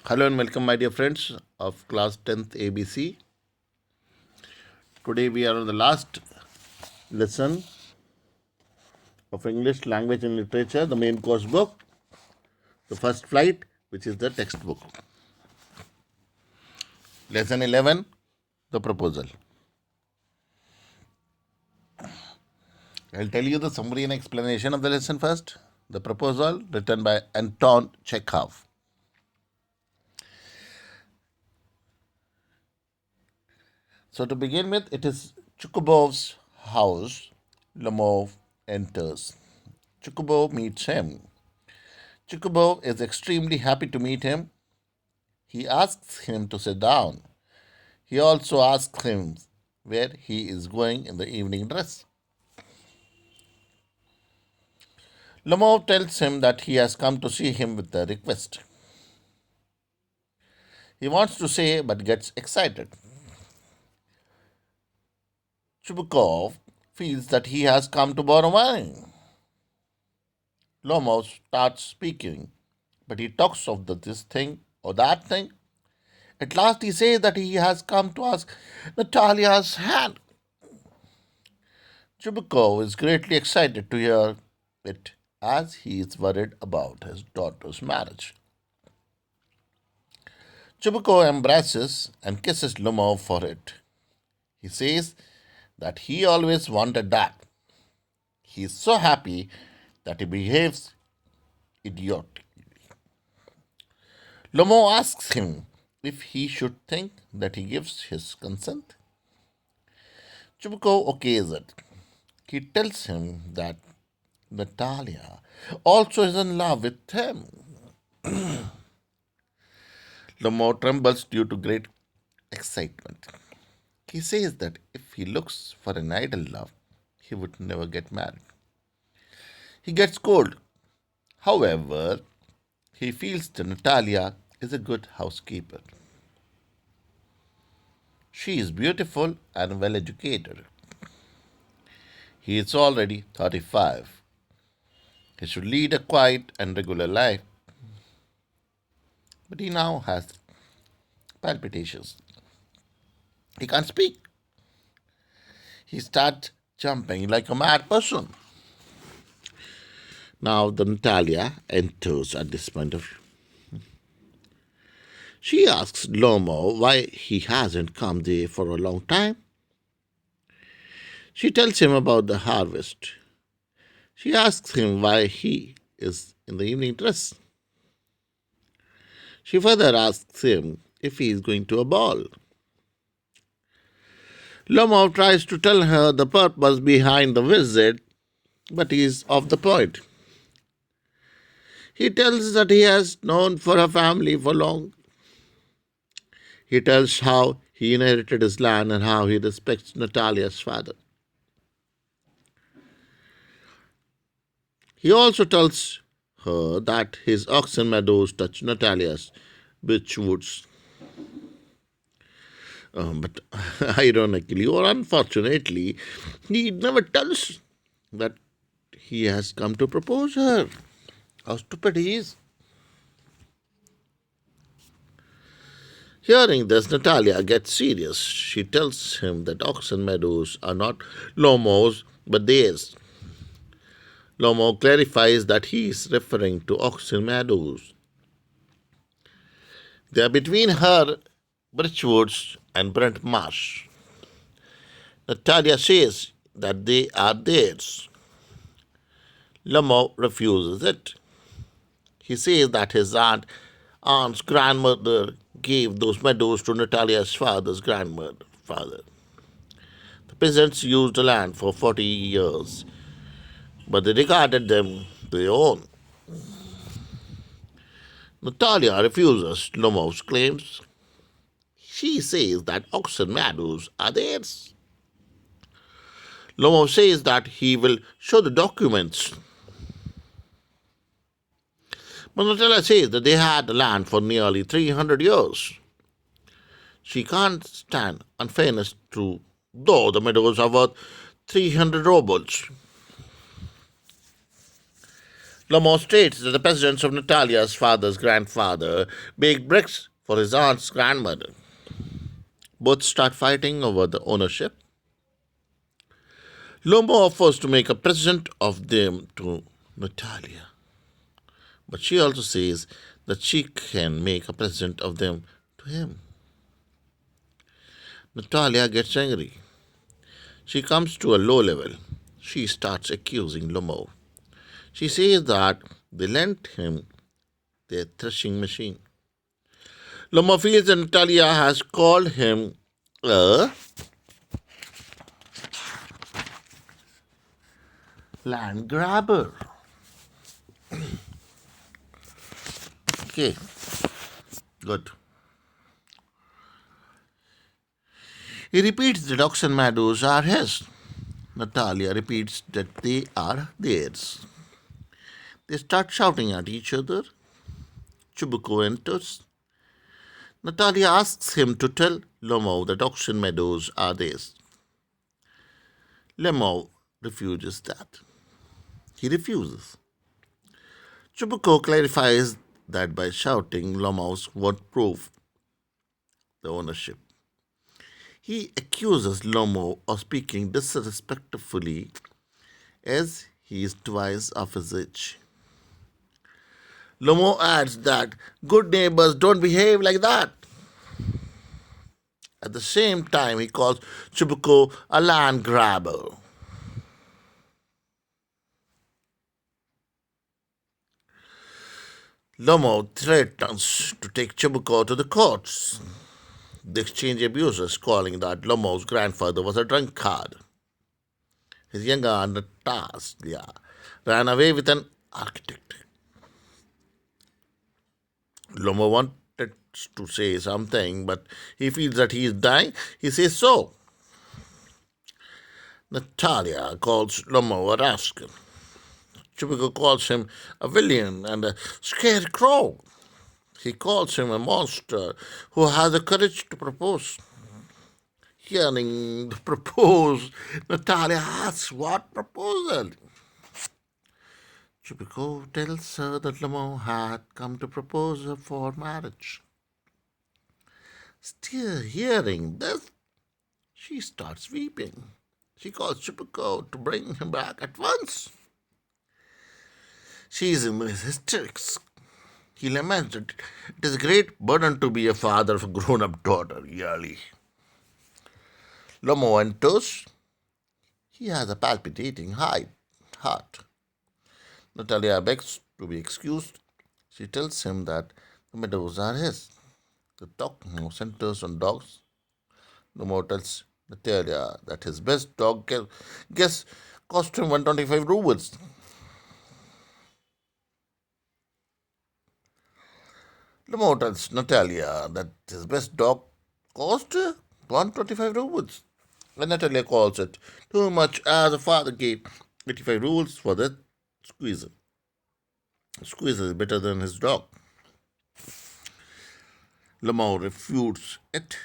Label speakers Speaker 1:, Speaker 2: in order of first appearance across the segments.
Speaker 1: Hello and welcome, my dear friends of class 10th ABC. Today we are on the last lesson of English language and literature, the main course book, the first flight, which is the textbook. Lesson 11, the proposal. I'll tell you the summary and explanation of the lesson first. The proposal, written by Anton Chekhov. So to begin with, it is Chukubov's house. Lomov enters. Chukubov meets him. Chukubov is extremely happy to meet him. He asks him to sit down. He also asks him where he is going in the evening dress. Lomov tells him that he has come to see him with a request. He wants to say but gets excited. Chubukov feels that he has come to borrow money. Lomov starts speaking, but he talks of this thing or that thing. At last he says that he has come to ask Natalia's hand. Chubukov is greatly excited to hear it as he is worried about his daughter's marriage. Chubukov embraces and kisses Lomov for it. He says that he always wanted that. He is so happy that he behaves idiotically. Lomov asks him if he should think that he gives his consent. Chubukov okays it. He tells him that Natalia also is in love with him. Lomov trembles due to great excitement. He says that if he looks for an idle love, he would never get married. He gets cold. However, he feels that Natalia is a good housekeeper. She is beautiful and well educated. He is already 35. He should lead a quiet and regular life. But he now has palpitations. He can't speak. He starts jumping like a mad person. Now the Natalia enters at this point of view. She asks Lomo why he hasn't come there for a long time. She tells him about the harvest. She asks him why he is in the evening dress. She further asks him if he is going to a ball. Lomov tries to tell her the purpose behind the visit, but he is off the point. He tells that he has known for her family for long. He tells how he inherited his land and how he respects Natalia's father. He also tells her that his oxen meadows touch Natalia's beech woods. But ironically or unfortunately, he never tells that he has come to propose her. How stupid he is. Hearing this, Natalia gets serious. She tells him that oxen meadows are not Lomo's but theirs. Lomo clarifies that he is referring to oxen meadows. They are between her Birchwoods and Brent Marsh. Natalia says that they are theirs. Lomo refuses it. He says that his aunt's grandmother gave those meadows to Natalia's father's grandfather. The peasants used the land for 40 years, but they regarded them their own. Natalia refuses Lomov's claims. She says that oxen meadows are theirs. Lomov says that he will show the documents. But Natalia says that they had the land for nearly 300 years. She can't stand unfairness through, though the meadows are worth 300 rubles. Lomo states that the peasants of Natalia's father's grandfather baked bricks for his aunt's grandmother. Both start fighting over the ownership. Lomo offers to make a present of them to Natalia, but she also says that she can make a present of them to him. Natalia gets angry. She comes to a low level. She starts accusing Lomo. She says that they lent him their threshing machine. Lomo feels that Natalia has called him a land grabber. Okay, good. He repeats that ox and meadows are his. Natalia repeats that they are theirs. They start shouting at each other. Chubuko enters. Natalia asks him to tell Lomo that ox and meadows are theirs. Lomo refuses that. He refuses. Chubuko clarifies that by shouting, Lomo won't prove the ownership. He accuses Lomo of speaking disrespectfully as he is twice of his age. Lomo adds that good neighbors don't behave like that. At the same time, he calls Chubuko a land grabber. Lomo threatens to take Chubuko to the courts. They exchange abuses, calling that Lomo's grandfather was a drunkard. His younger aunt, Nataslia, ran away with an architect. Lomo wanted to say something, but he feels that he is dying. He says so. Natalia calls Lomo a rascal. Chubuko calls him a villain and a scarecrow. He calls him a monster who has the courage to propose. Hearing the propose, Natalia asks what proposal. Chubuko tells her that Lomo had come to propose her for marriage. Still hearing this, she starts weeping. She calls Chubuko to bring him back at once. She is in hysterics. He laments that it is a great burden to be a father of a grown up daughter yearly. Lomo enters. He has a palpitating heart. Natalia begs to be excused. She tells him that the meadows are his. The talk now centers on dogs. Lomo tells Natalia that his best dog guess cost him 125 rubles. Lomo tells Natalia that his best dog cost 125 rubles. And Natalia calls it too much as the father gave 85 rubles for that squeezer. Squeezer is better than his dog. Lomo refutes it.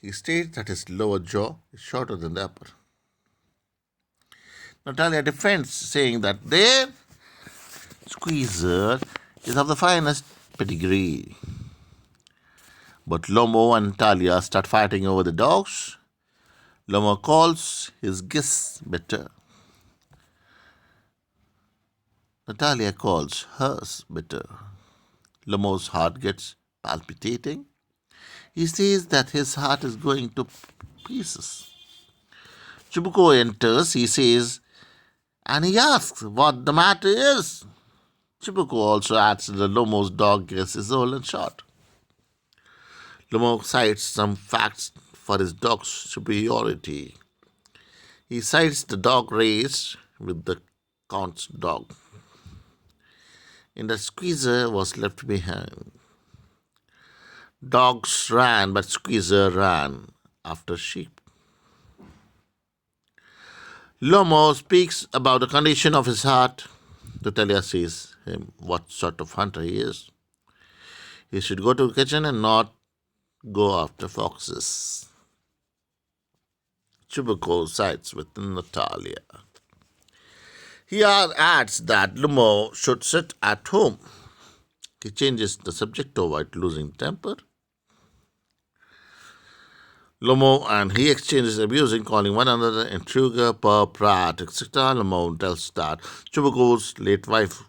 Speaker 1: He states that his lower jaw is shorter than the upper. Natalia defends, saying that their squeezer is of the finest pedigree. But Lomo and Natalia start fighting over the dogs. Lomo calls his guess better. Natalia calls hers better. Lomo's heart gets palpitating. He says that his heart is going to pieces. Chubuko enters, he says, and he asks what the matter is. Chubuko also adds that Lomo's dog guess is old and short. Lomo cites some facts for his dog's superiority. He cites the dog race with the count's dog. And the squeezer was left behind. Dogs ran, but squeezer ran after sheep. Lomo speaks about the condition of his heart. Natalia says him what sort of hunter he is. He should go to the kitchen and not go after foxes. Chubuko sides with Natalia. He adds that Lumo should sit at home. He changes the subject to avoid losing temper. Lomo and he exchanges abusing, calling one another intruder, prat, etc. Lomo tells that Chubuko's late wife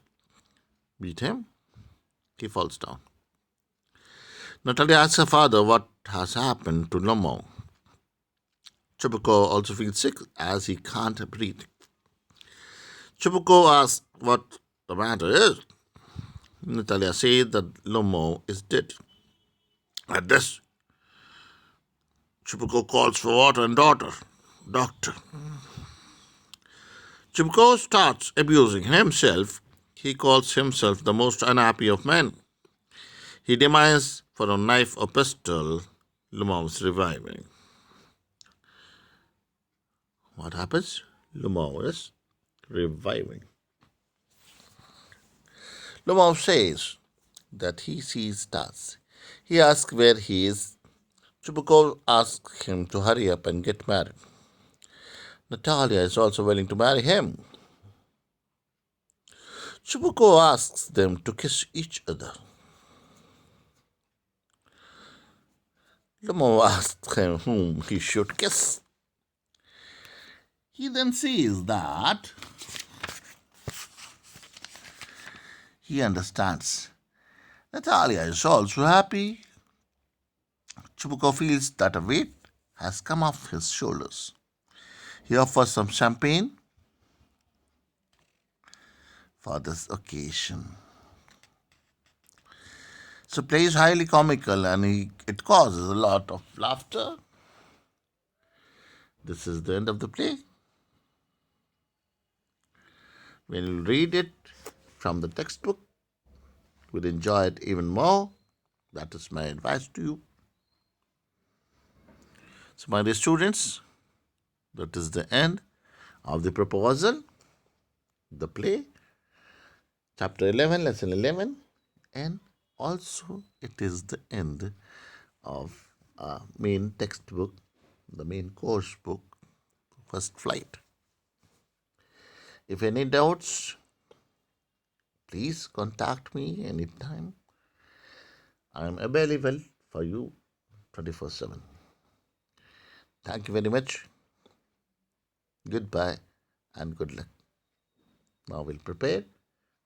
Speaker 1: beat him. He falls down. Natalia asks her father what has happened to Lomo. Chubuko also feels sick as he can't breathe. Chubuko asks what the matter is. Natalia says that Lomo is dead. At this, Chubuko calls for water and doctor. Chubuko starts abusing himself. He calls himself the most unhappy of men. He demands for a knife or pistol. Lumau's reviving. What happens? Lumau is reviving. Lumau says that he sees stars. He asks where he is. Chubuko asks him to hurry up and get married. Natalia is also willing to marry him. Chubuko asks them to kiss each other. Lumau asks him whom he should kiss. He then sees that he understands. Natalia is also happy. Chubuko feels that a weight has come off his shoulders. He offers some champagne for this occasion. So play is highly comical and it causes a lot of laughter. This is the end of the play. When you read it from the textbook, you will enjoy it even more. That is my advice to you. So, my dear students, that is the end of the proposal, the play, chapter 11, lesson 11, and also it is the end of our main textbook, the main course book, First Flight. If any doubts, please contact me anytime. I am available for you 24/7. Thank you very much. Goodbye and good luck. Now we'll prepare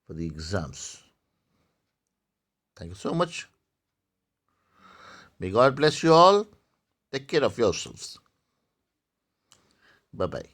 Speaker 1: for the exams. Thank you so much. May God bless you all. Take care of yourselves. Bye bye.